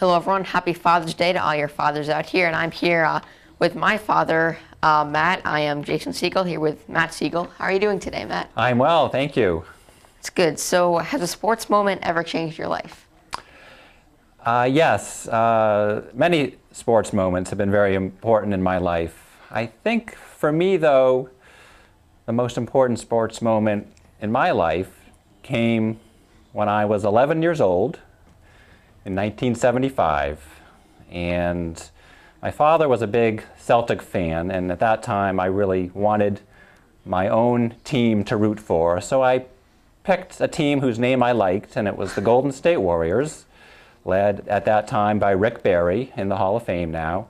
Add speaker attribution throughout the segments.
Speaker 1: Hello everyone, happy Father's Day to all your fathers out here, and I'm here with my father, Matt. I am Jason Siegel, here with Matt Siegel. How are you doing today, Matt?
Speaker 2: I'm well, thank you.
Speaker 1: It's good. So has a sports moment ever changed your life?
Speaker 2: Yes, many sports moments have been very important in my life. I think for me though, the most important sports moment in my life came when I was 11 years old in 1975, and my father was a big Celtic fan, and at that time I really wanted my own team to root for, so I picked a team whose name I liked, and it was the Golden State Warriors, led at that time by Rick Barry, in the Hall of Fame now.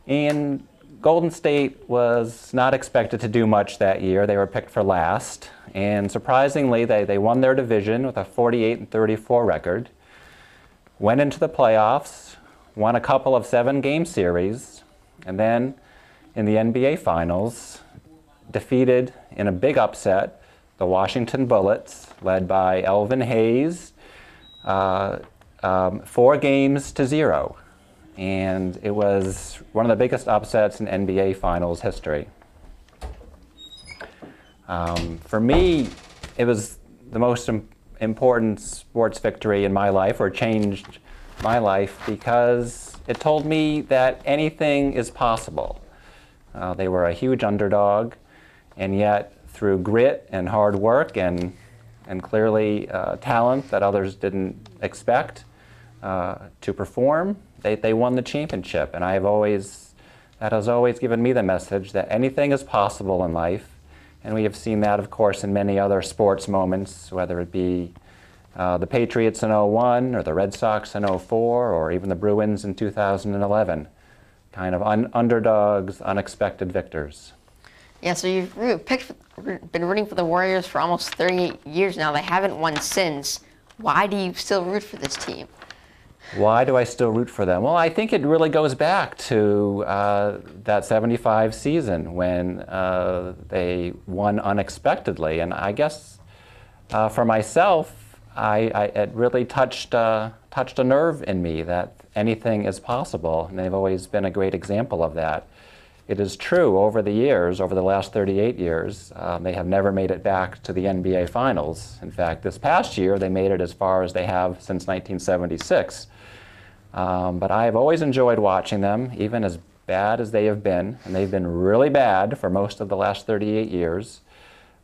Speaker 2: And Golden State was not expected to do much that year. They were picked for last, and surprisingly they won their division with a 48-34 record. Went into the playoffs, won a couple of 7-game series, and then in the NBA Finals, defeated in a big upset the Washington Bullets, led by Elvin Hayes, 4-0. And it was one of the biggest upsets in NBA Finals history. For me, it was the most important sports victory in my life, or changed my life, because it told me that anything is possible. They were a huge underdog, and yet through grit and hard work and clearly talent that others didn't expect to perform, they won the championship. And that has always given me the message that anything is possible in life. And we have seen that, of course, in many other sports moments, whether it be the Patriots in '01, or the Red Sox in '04, or even the Bruins in 2011. Kind of underdogs, unexpected victors.
Speaker 1: Yeah, so you've been rooting for the Warriors for almost 38 years now. They haven't won since. Why do you still root for this team?
Speaker 2: Why do I still root for them? Well, I think it really goes back to that '75 season when they won unexpectedly. And I guess for myself, it really touched a nerve in me that anything is possible. And they've always been a great example of that. It is true, over the years, over the last 38 years, they have never made it back to the NBA Finals. In fact, this past year, they made it as far as they have since 1976. But I have always enjoyed watching them, even as bad as they have been, and they've been really bad for most of the last 38 years.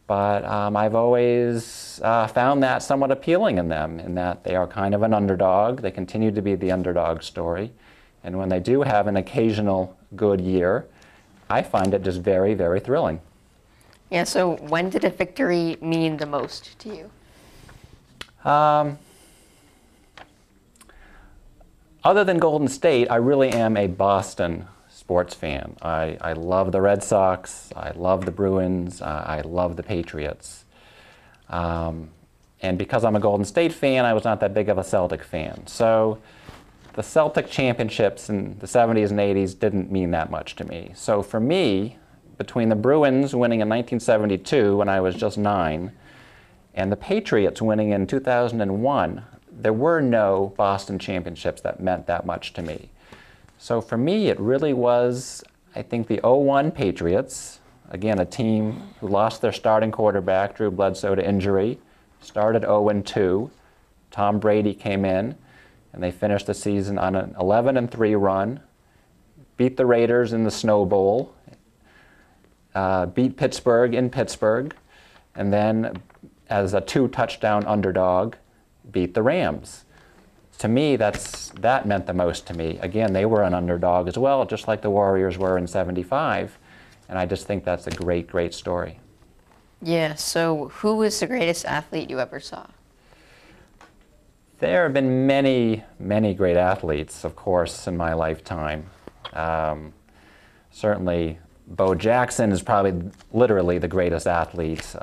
Speaker 2: But I've always found that somewhat appealing in them, in that they are kind of an underdog. They continue to be the underdog story. And when they do have an occasional good year, I find it just very, very thrilling.
Speaker 1: Yeah, so when did a victory mean the most to you?
Speaker 2: Other than Golden State, I really am a Boston sports fan. I love the Red Sox, I love the Bruins, I love the Patriots. And because I'm a Golden State fan, I was not that big of a Celtic fan. So the Celtic championships in the 70s and 80s didn't mean that much to me. So for me, between the Bruins winning in 1972 when I was just 9, and the Patriots winning in 2001, there were no Boston championships that meant that much to me. So for me, it really was, I think, the '01 Patriots, again, a team who lost their starting quarterback, Drew Bledsoe, to injury, started 0-2. Tom Brady came in, and they finished the season on an 11-3 run, beat the Raiders in the Snow Bowl, beat Pittsburgh in Pittsburgh, and then, as a 2-touchdown underdog, beat the Rams. To me, that meant the most to me. Again, they were an underdog as well, just like the Warriors were in '75, and I just think that's a great, great story.
Speaker 1: Yeah, so who was the greatest athlete you ever saw?
Speaker 2: There have been many, many great athletes, of course, in my lifetime. Certainly, Bo Jackson is probably literally the greatest athlete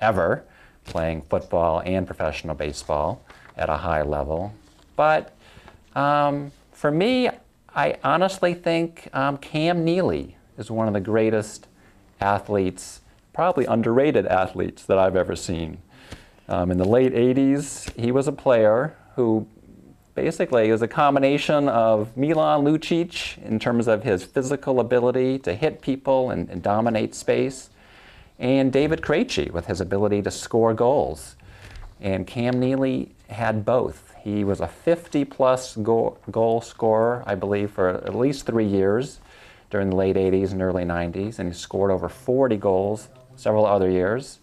Speaker 2: ever, playing football and professional baseball at a high level. But for me, I honestly think Cam Neely is one of the greatest athletes, probably underrated athletes, that I've ever seen. In the late '80s, he was a player who basically, it was a combination of Milan Lucic in terms of his physical ability to hit people and dominate space, and David Krejci with his ability to score goals. And Cam Neely had both. He was a 50-plus goal scorer, I believe, for at least 3 years during the late 80s and early 90s, and he scored over 40 goals several other years.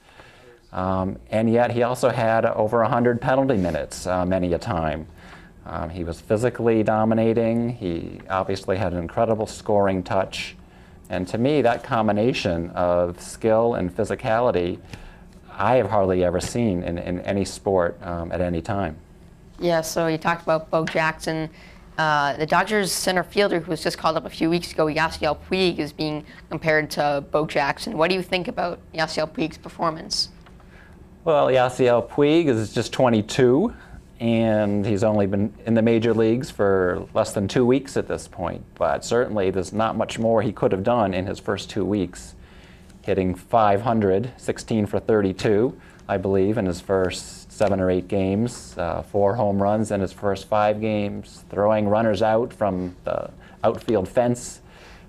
Speaker 2: And yet he also had over 100 penalty minutes many a time. He was physically dominating. He obviously had an incredible scoring touch. And to me, that combination of skill and physicality, I have hardly ever seen in any sport at any time.
Speaker 1: Yeah, so you talked about Bo Jackson. The Dodgers center fielder who was just called up a few weeks ago, Yasiel Puig, is being compared to Bo Jackson. What do you think about Yasiel Puig's performance?
Speaker 2: Well, Yasiel Puig is just 22, and he's only been in the major leagues for less than 2 weeks at this point. But certainly there's not much more he could have done in his first 2 weeks. Hitting .500, 16 for 32, I believe, in his first 7 or 8 games, 4 home runs in his first 5 games, throwing runners out from the outfield fence,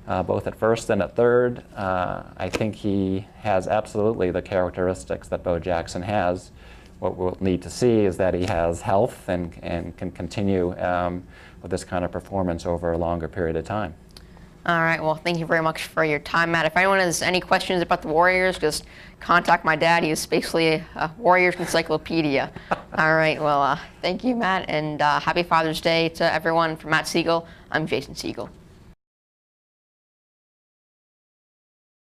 Speaker 2: both at first and at third. I think he has absolutely the characteristics that Bo Jackson has. What we'll need to see is that he has health and can continue with this kind of performance over a longer period of time.
Speaker 1: All right, well, thank you very much for your time, Matt. If anyone has any questions about the Warriors, just contact my dad. He is basically a Warriors encyclopedia. All right, well, thank you, Matt, and happy Father's Day to everyone. From Matt Siegel, I'm Jason Siegel.